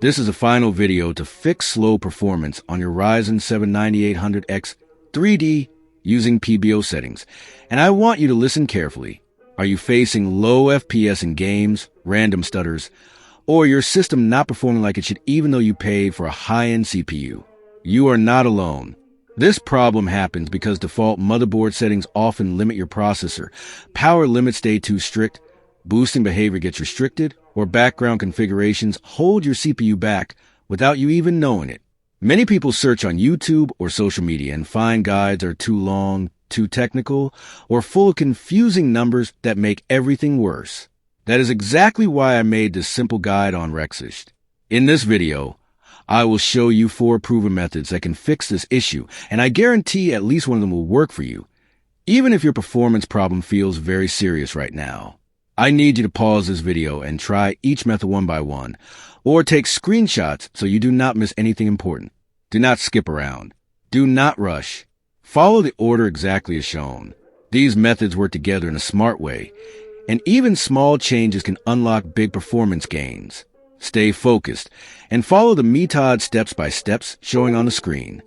This is a final video to fix slow performance on your Ryzen 7 9800X 3D using PBO settings. And I want you to listen carefully. Are you facing low FPS in games, random stutters, or your system not performing like it should even though you paid for a high-end CPU? You are not alone. This problem happens because default motherboard settings often limit your processor, power limits stay too strict, boosting behavior gets restricted, or background configurations hold your CPU back without you even knowing it. Many people search on YouTube or social media and find guides are too long, too technical, or full of confusing numbers that make everything worse. That is exactly why I made this simple guide on Rexist. In this video, I will show you 4 proven methods that can fix this issue, and I guarantee at least one of them will work for you, even if your performance problem feels very serious right now. I need you to pause this video and try each method one by one, or take screenshots so you do not miss anything important. Do not skip around. Do not rush. Follow the order exactly as shown. These methods work together in a smart way, and even small changes can unlock big performance gains. Stay focused and follow the method steps by steps showing on the screen.